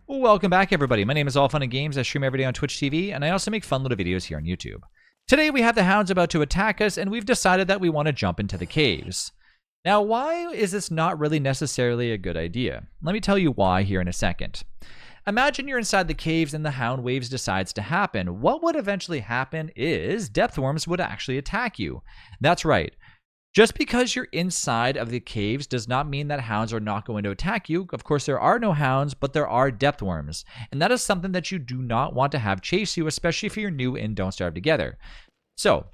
Welcome back, everybody. My name is All Fun and Games. I stream every day on Twitch TV, and I also make fun little videos here on YouTube. Today, we have the Hounds about to attack us, and we've decided that we want to jump into the caves. Now, why is this not really necessarily a good idea? Let me tell you why here in a second. Imagine you're inside the caves and the Hound waves decides to happen. What would eventually happen is depth worms would actually attack you. That's right. Just because you're inside of the caves does not mean that hounds are not going to attack you. Of course, there are no hounds, but there are depth worms. And that is something that you do not want to have chase you, especially if you're new in Don't Starve Together. So,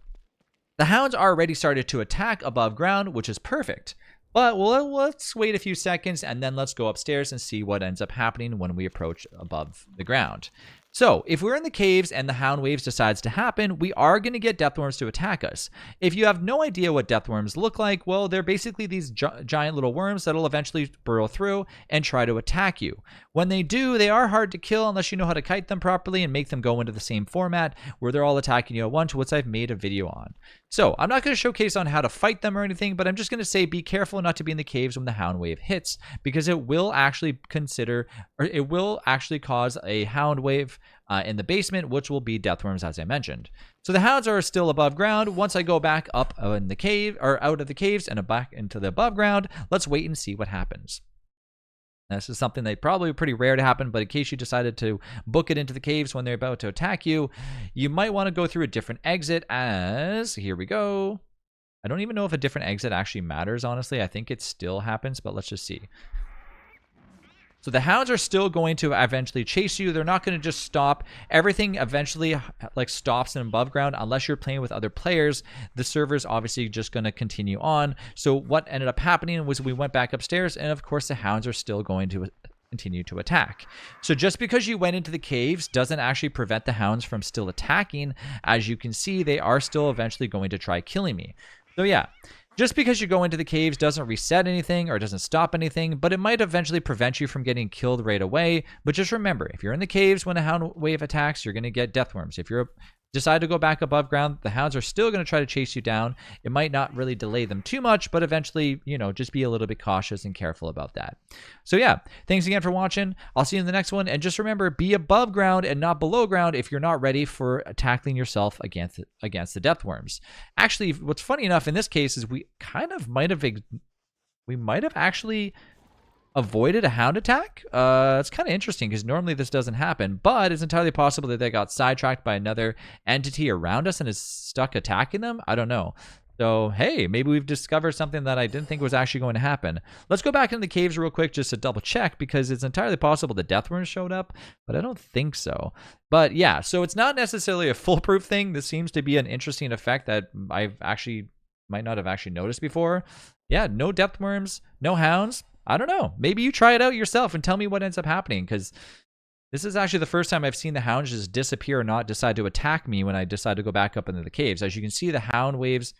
the hounds are already started to attack above ground, which is perfect. But let's wait a few seconds and then let's go upstairs and see what ends up happening when we approach above the ground. So, if we're in the caves and the Hound waves decides to happen, we are going to get depth worms to attack us. If you have no idea what depth worms look like, well, they're basically these giant little worms that'll eventually burrow through and try to attack you. When they do, they are hard to kill unless you know how to kite them properly and make them go into the same format where they're all attacking you at once, which I've made a video on. So, I'm not going to showcase on how to fight them or anything, but I'm just going to say be careful not to be in the caves when the Hound wave hits, because it will actually cause a Hound wave in the basement, which will be death worms, as I mentioned. So the hounds are still above ground. Once I go back up in the cave, or out of the caves and back into the above ground, let's wait and see what happens. Now, this is something that probably pretty rare to happen, but in case you decided to book it into the caves when they're about to attack you, you might want to go through a different exit. As here we go. I don't even know if a different exit actually matters, honestly. I think it still happens, but let's just see. So the hounds are still going to eventually chase you. They're not going to just stop. Everything eventually stops in above ground unless you're playing with other players. The server's obviously just going to continue on. So what ended up happening was we went back upstairs, and of course the hounds are still going to continue to attack. So just because you went into the caves doesn't actually prevent the hounds from still attacking. As you can see, they are still eventually going to try killing me. So yeah. Just because you go into the caves doesn't reset anything or doesn't stop anything, but it might eventually prevent you from getting killed right away. But just remember, if you're in the caves when a hound wave attacks, you're going to get death worms. If you decide to go back above ground, the hounds are still going to try to chase you down. It might not really delay them too much, but eventually, just be a little bit cautious and careful about that. So yeah, thanks again for watching. I'll see you in the next one. And just remember, be above ground and not below ground if you're not ready for tackling yourself against the depth worms. Actually, what's funny enough in this case is we kind of might have actually avoided a hound attack. It's kind of interesting because normally this doesn't happen, but it's entirely possible that they got sidetracked by another entity around us and is stuck attacking them. I don't know. So, hey, maybe we've discovered something that I didn't think was actually going to happen. Let's go back into the caves real quick just to double check, because it's entirely possible the death worms showed up, but I don't think so. But yeah, so it's not necessarily a foolproof thing. This seems to be an interesting effect that might not have actually noticed before. Yeah, no depth worms, no hounds. I don't know. Maybe you try it out yourself and tell me what ends up happening, because this is actually the first time I've seen the hounds just disappear or not decide to attack me when I decide to go back up into the caves. As you can see, the hound wave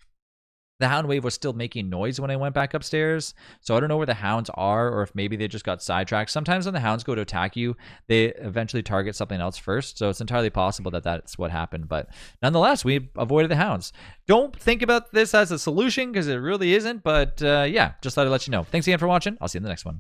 was still making noise when I went back upstairs. So I don't know where the hounds are, or if maybe they just got sidetracked. Sometimes when the hounds go to attack you, they eventually target something else first. So it's entirely possible that that's what happened. But nonetheless, we avoided the hounds. Don't think about this as a solution, because it really isn't. But yeah, just thought I'd let you know. Thanks again for watching. I'll see you in the next one.